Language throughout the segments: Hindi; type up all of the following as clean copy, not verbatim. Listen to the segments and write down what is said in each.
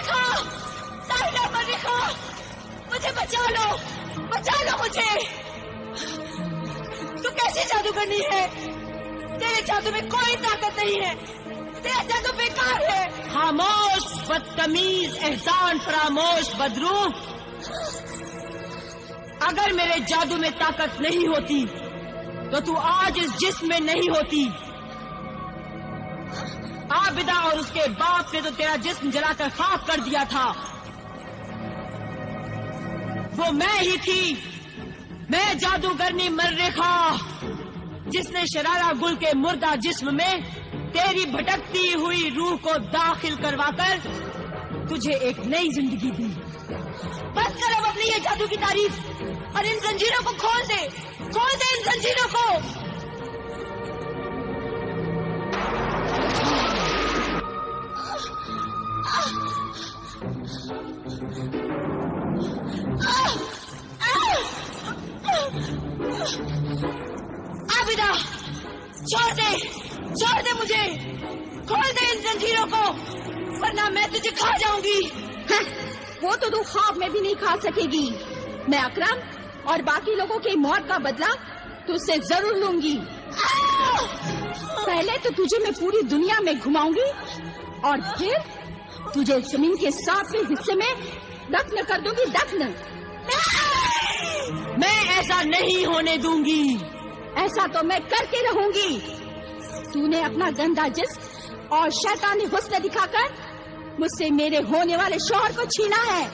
मरिखा, साहिरा मरिखा, मुझे बचा लो मुझे। तू कैसी जादूगरनी है? तेरे जादू में कोई ताकत नहीं है, तेरा जादू बेकार है। खामोश बदतमीज, एहसान फरामोश बदरू। अगर मेरे जादू में ताकत नहीं होती तो तू आज इस जिस्म में नहीं होती। आबिदा और उसके बाप ने तो तेरा जिस्म जलाकर खाक कर दिया था। वो मैं ही थी, मैं जादूगरनी मर्रिखा, जिसने शरारा गुल के मुर्दा जिस्म में तेरी भटकती हुई रूह को दाखिल करवाकर तुझे एक नई जिंदगी दी। बस कर अब अपनी ये जादू की तारीफ और इन जंजीरों को खोल दे इन जंजीरों को। आबिदा, छोड़ दे मुझे, खोल दे इन जंजीरों को, वरना मैं तुझे खा जाऊंगी। वो तो तू ख्वाब में भी नहीं खा सकेगी। मैं अकरम और बाकी लोगों की मौत का बदला तुझसे जरूर लूंगी। पहले तो तुझे मैं पूरी दुनिया में घुमाऊंगी और फिर तुझे जमीन के 7वें हिस्से में दफन कर दूंगी, दफन। मैं ऐसा नहीं होने दूंगी। ऐसा तो मैं करके रहूंगी। तूने अपना गंदा जिस्म और शैतानी हुस्न दिखाकर मुझसे मेरे होने वाले शौहर को छीना है।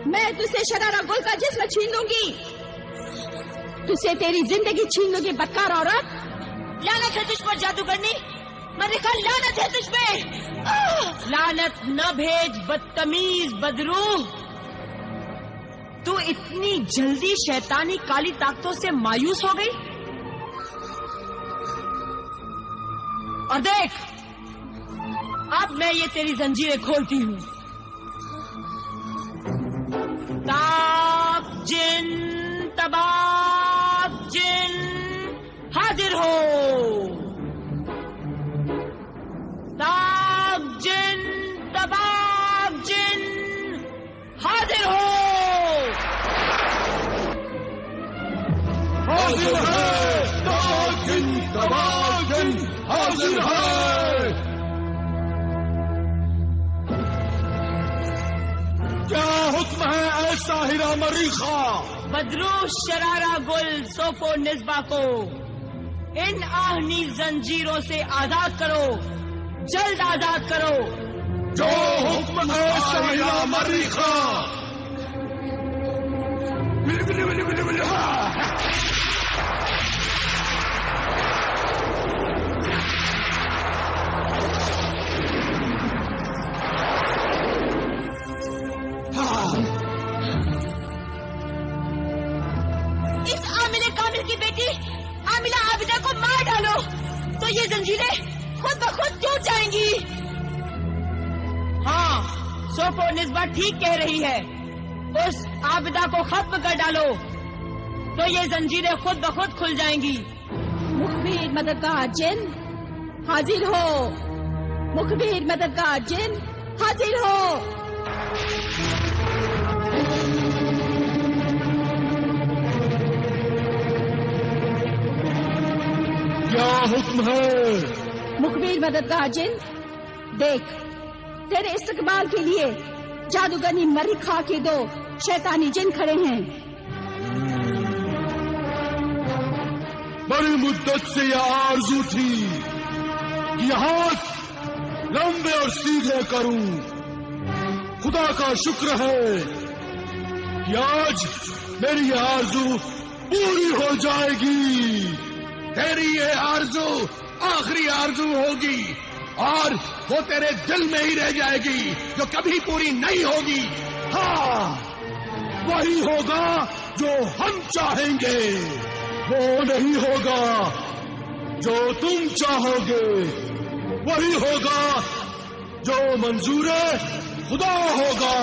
मैं तुझसे शरारा गुल का जिस्म छीन लूंगी, तुझसे तेरी जिंदगी छीन लूंगी, बदकार औरत। लानत है तुझ पर जादूगरनी मरिखा, लानत है तुझ पे। लानत न भेज बदतमीज बदरू। तू इतनी जल्दी शैतानी काली ताकतों से मायूस हो गई? और देख, अब मैं ये तेरी जंजीरें खोलती हूँ। ताक जिन तबाक जिन हाजिर हो। ताक जिन तबाक जिन हाजिर हो। हाजिर है, ताक जिन तबाक जिन हाजिर है। क्या हुक्म है ऐ साहिरा मरीखा? बदरू शरारा गुल सोफो निस्बा को इन आहनी जंजीरों से आजाद करो, जल्द आजाद करो। जो हुक्म है साहिरा मरीखा। इस आमिले कामिल की बेटी आमिला आबिदा को मार डालो तो ये जंजीरें खुद ब खुद टूट जाएंगी। हाँ, सोफो निस्बा ठीक कह रही है। उस आबिदा को खत्म कर डालो तो ये जंजीरें खुद ब खुद खुल जाएंगी। मुखबिर मददगार जिन हाजिर हो। मुखबिर मददगार जिन हाजिर हो। क्या हुक्म है? मुखबिर मददगार जिन, देख, तेरे इस्तकबाल के लिए जादूगरनी मरिखा के 2 शैतानी जिन खड़े हैं। बड़ी मुद्दत से यह आरज़ू थी कि हाथ लंबे और सीधे करूं। खुदा का शुक्र है कि आज मेरी यह आरज़ू पूरी हो जाएगी। तेरी ये आरज़ू आखिरी आरज़ू होगी और वो तेरे दिल में ही रह जाएगी, जो कभी पूरी नहीं होगी। हाँ, वही होगा जो हम चाहेंगे, वो नहीं होगा जो तुम चाहोगे। वही होगा जो मंजूर खुदा होगा।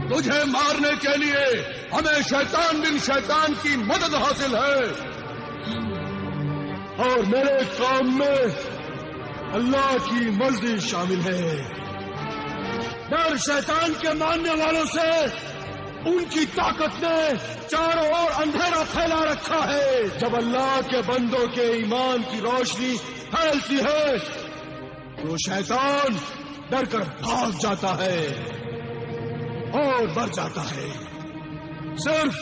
तुझे मारने के लिए हमें शैतान बिन शैतान की मदद हासिल है और मेरे काम में अल्लाह की मर्जी शामिल है। डर शैतान के मानने वालों से उनकी ताकत ने चारों ओर अंधेरा फैला रखा है। जब अल्लाह के बंदों के ईमान की रोशनी फैलती है तो शैतान डर कर भाग जाता है और मर जाता है। सिर्फ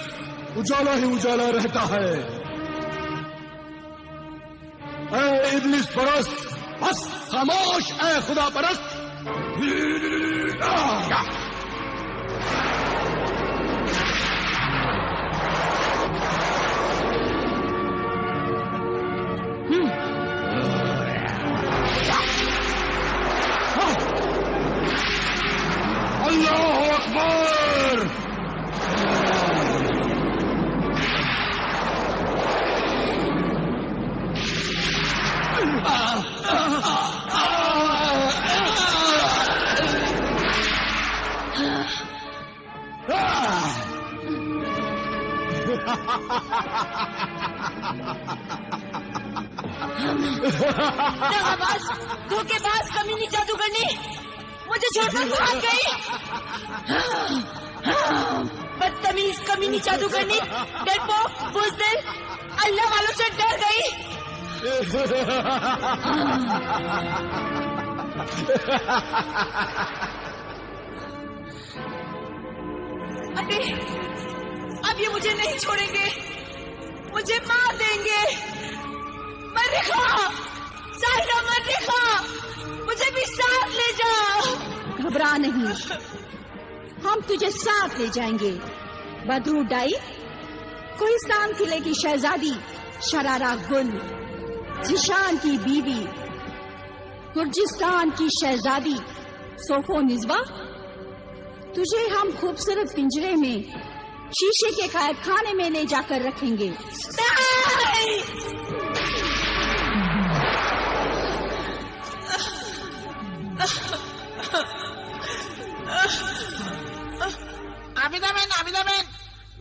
उजाला ही उजाला रहता है। ऐ इब्लिस परस्त, बस खामोश। ऐ खुदा परस्त, अल्लाहु अकबर। दगाबाज, धोखेबाज, कमीनी जादूगरनी, मुझे छोड़कर भाग गई। बदतमीज कमीनी जादूगरनी, डरपोक, बुज़दिल, अल्लाह वालों से डर गई। अब ये मुझे नहीं छोड़ेंगे, मुझे मार देंगे। मर्रिखा, साहिरा मर्रिखा, मुझे भी साथ ले जाओ। घबरा नहीं, हम तुझे साथ ले जाएंगे। बदरू डाई, कोहिस्तान किले की शहजादी शरारा गुल, जिशान की बीवी, गुर्जिस्तान की शहजादी सोफो निज़वा, तुझे हम खूबसूरत पिंजरे में शीशे के कैद खाने में ले जाकर रखेंगे। आबिदा बहन,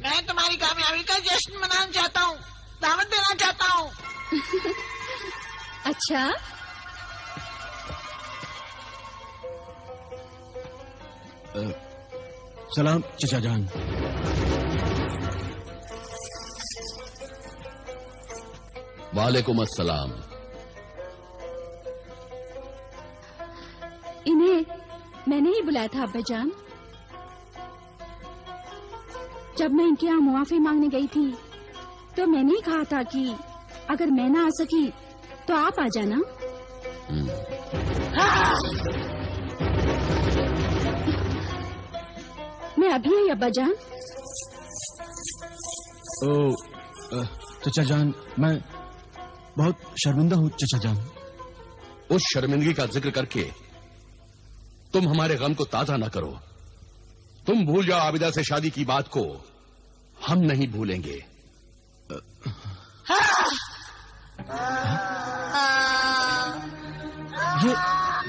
मैं तुम्हारी कामयाबी का जश्न मनाना चाहता हूँ, दावत देना चाहता हूँ। अच्छा, सलाम चचा जान। वालेकुम अस्सलाम। इन्हें मैंने ही बुलाया था अब्बा जान। जब मैं इनके यहाँ मुआफी मांगने गई थी तो मैंने ही कहा था कि अगर मैं ना आ सकी तो आप आ जाना। मैं अभी आई अब्बा जान। चचा जान, मैं बहुत शर्मिंदा हूँ चचा जान। उस शर्मिंदगी का जिक्र करके तुम हमारे गम को ताजा न करो। तुम भूल जाओ आबिदा से शादी की बात को, हम नहीं भूलेंगे। ये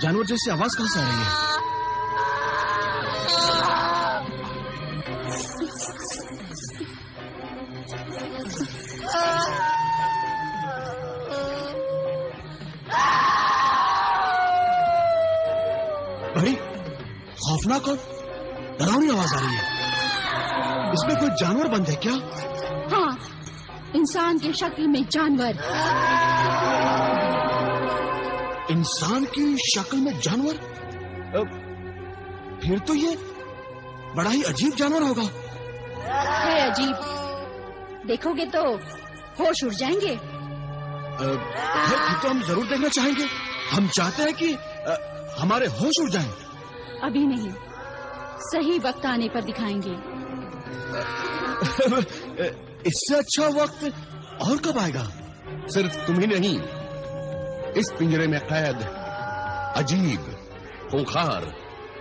जानवर जैसी आवाज कहाँ से आ रही है? बड़ी खौफनाक और डरावनी आवाज आ रही है। इसमें कोई जानवर बंद है क्या? हाँ, इंसान की शक्ल में जानवर। इंसान की शक्ल में जानवर? फिर तो ये बड़ा ही अजीब जानवर होगा। है अजीब, देखोगे तो होश उड़ जाएंगे। फिर तो हम जरूर देखना चाहेंगे। हम चाहते हैं कि हमारे होश उड़ जाएं। अभी नहीं, सही वक्त आने पर दिखाएंगे। इससे अच्छा वक्त और कब आएगा? सिर्फ तुम ही नहीं, इस पिंजरे में कैद अजीब, खूंखार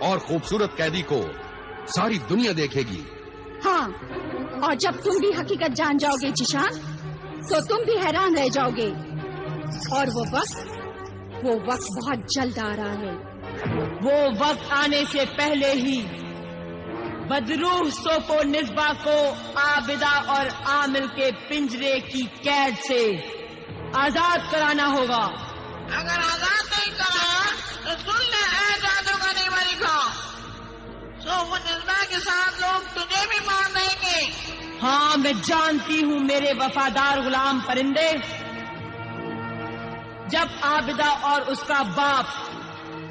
और खूबसूरत कैदी को सारी दुनिया देखेगी। हाँ, और जब तुम भी हकीकत जान जाओगे जिशान, तो तुम भी हैरान रह जाओगे। और वो वक्त बहुत जल्द आ रहा है। वो वक्त आने से पहले ही बदरूह सोफो निज़्बा को आबिदा और आमिल के पिंजरे की कैद से आजाद कराना होगा। अगर आजाद नहीं करा तो सुन ले, ऐ जादूगरनी मर्रिखा, हाँ, मैं जानती हूँ मेरे वफादार गुलाम परिंदे। जब आबिदा और उसका बाप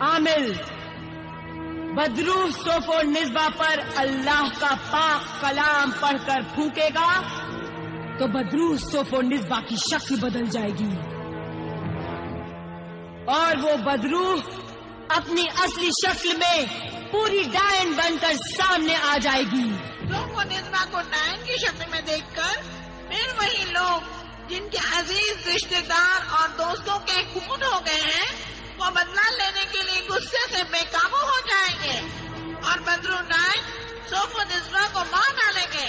आमिल बदरूह सोफो निस्बा पर अल्लाह का पाक कलाम पढ़कर फूकेगा तो बदरूह सोफो निस्बा की शक्ल बदल जाएगी और वो बदरूह अपनी असली शक्ल में पूरी डायन बनकर सामने आ जाएगी। सोफो निस्बा को डायन की शक्ल में देखकर फिर वही लोग जिनके अजीज रिश्तेदार और दोस्तों के खून हो गए हैं वो बदला लेने के लिए गुस्से से बेकाबू हो जाएंगे और बदरू डायन सोफो निस्बा को मार डालेंगे।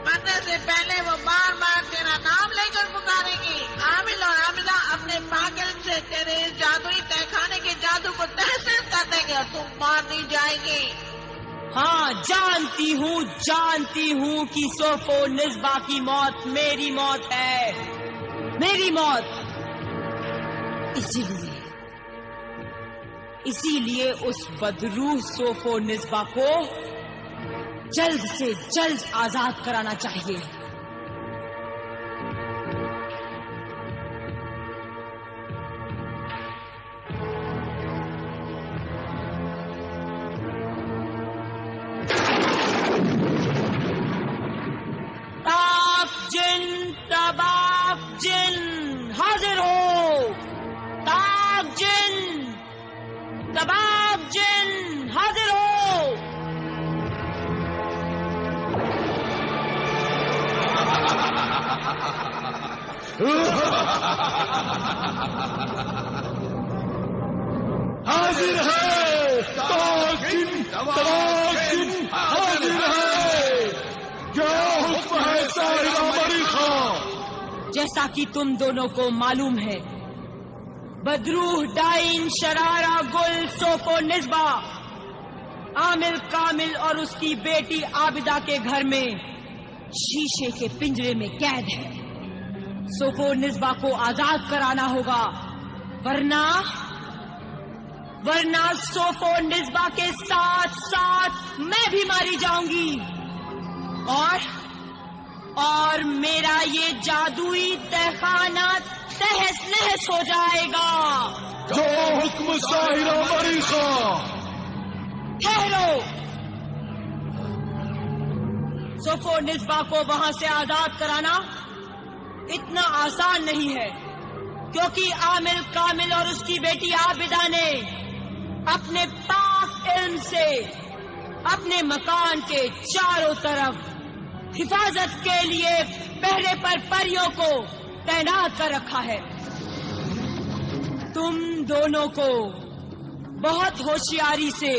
मरने से पहले वो बार बार तेरा नाम लेकर पुकारेगी। आमिल और आमिदा अपने पागल से तेरे जादुई तहखाने के जादू को तहसील कर देंगे और तुम मार दी जाएगी। हाँ, जानती हूँ कि सोफो निस्बा की मौत मेरी मौत है, मेरी मौत। इसीलिए उस बदरूह सोफो निस्बा को जल्द से जल्द आजाद कराना चाहिए। तबाक जिन हाजिर हो। ताक जिन, तबाक जिन हाजिर हो। हाजिर है, ताक जिन, तबाक जिन हाजिर है। क्या हुक्म है साहिरा मरीखा? जैसा कि तुम दोनों को मालूम है, बदरूह डाइन शरारा गुल सोफो निस्बा आमिर कामिल और उसकी बेटी आबिदा के घर में शीशे के पिंजरे में कैद है। सोफो निस्बा को आजाद कराना होगा, वरना सोफो निस्बा के साथ साथ मैं भी मारी जाऊंगी और मेरा ये जादुई तहखाना तहस नहस हो जाएगा। जो हुक्म साहिरा मरीखा। ठहरो, सोफो निस्बा को वहां से आजाद कराना इतना आसान नहीं है, क्योंकि आमिल कामिल और उसकी बेटी आबिदा ने अपने पाक इल्म से अपने मकान के चारों तरफ हिफाजत के लिए पहरे पर परियों को तैनात कर रखा है। तुम दोनों को बहुत होशियारी से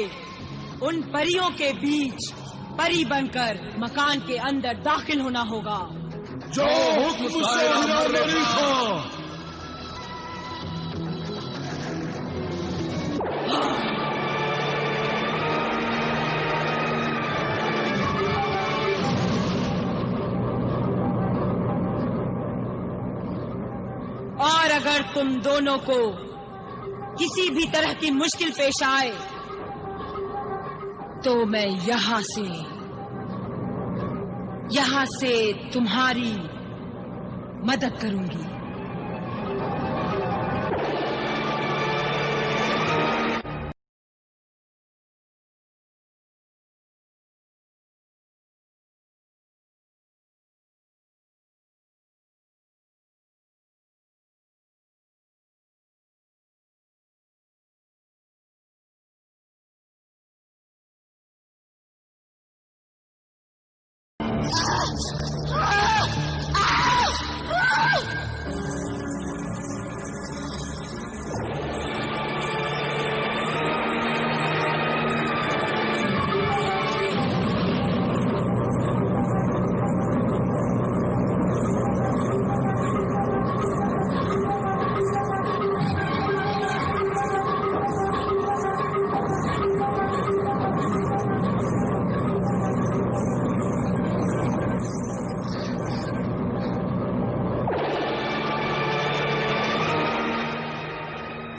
उन परियों के बीच परी बनकर मकान के अंदर दाखिल होना होगा। जो हुक्म साहिरा मरीखा। और अगर तुम दोनों को किसी भी तरह की मुश्किल पेश आए तो मैं यहां से तुम्हारी मदद करूंगी।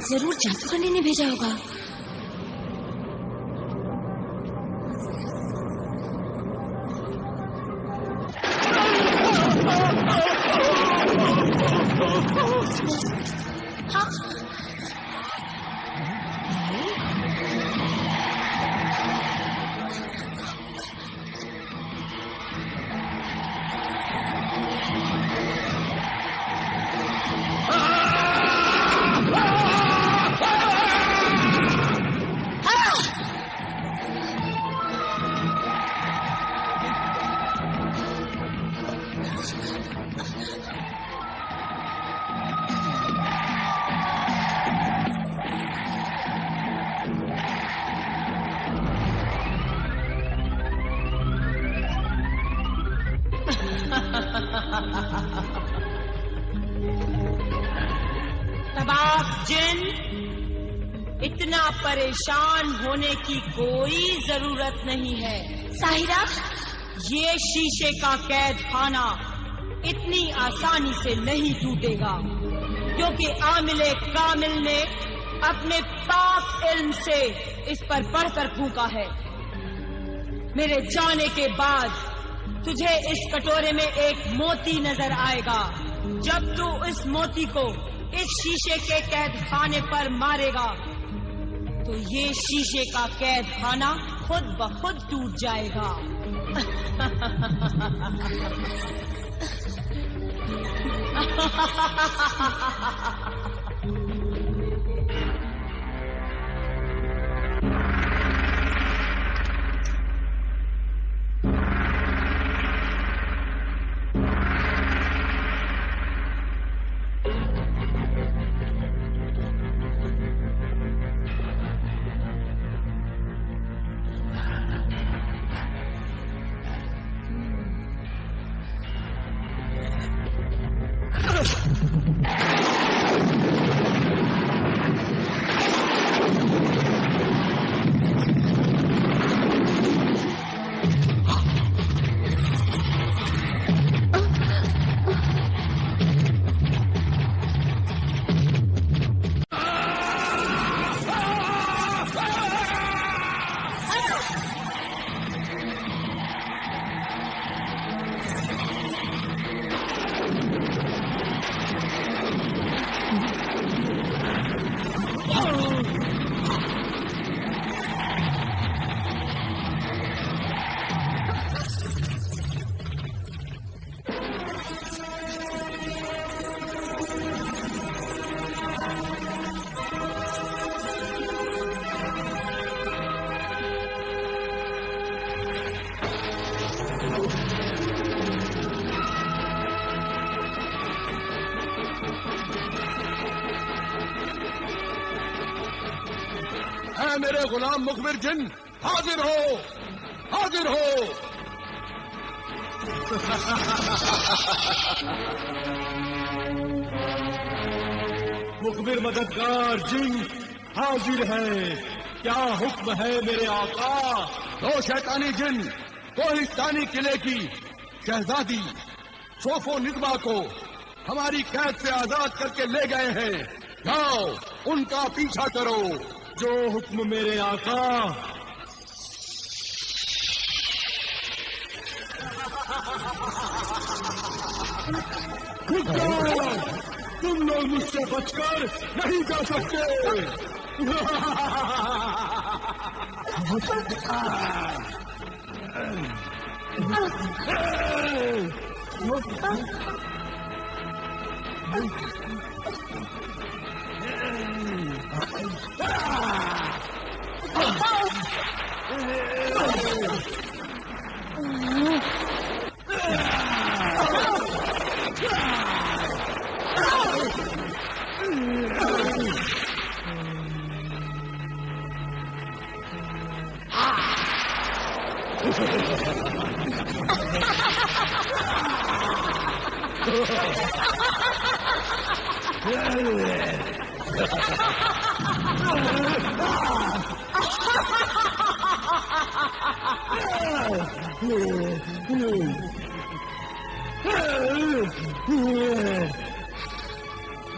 जरूर जादूगरनी ने भेजा होगा। तबाह जिन, इतना परेशान होने की कोई जरूरत नहीं है। साहिरा, ये शीशे का कैद खाना इतनी आसानी से नहीं टूटेगा, क्योंकि आमिले कामिल ने अपने पाक इल्म से इस पर पढ़कर फूंका है। मेरे जाने के बाद तुझे इस कटोरे में एक मोती नजर आएगा। जब तू इस मोती को इस शीशे के कैद खाने पर मारेगा तो ये शीशे का कैद खाना खुद ब खुद टूट जाएगा। ऐ मेरे गुलाम मुखबिर जिन, हाजिर हो, हाजिर हो। मुखबिर मददगार जिन हाजिर है। क्या हुक्म है मेरे आका? दो शैतानी जिन कोहिस्तानी किले की शहजादी सोफो निज़मा को हमारी कैद से आजाद करके ले गए हैं। जाओ, उनका पीछा करो। जो हुक्म मेरे आका। तुम लोग मुझसे बचकर नहीं जा सकते।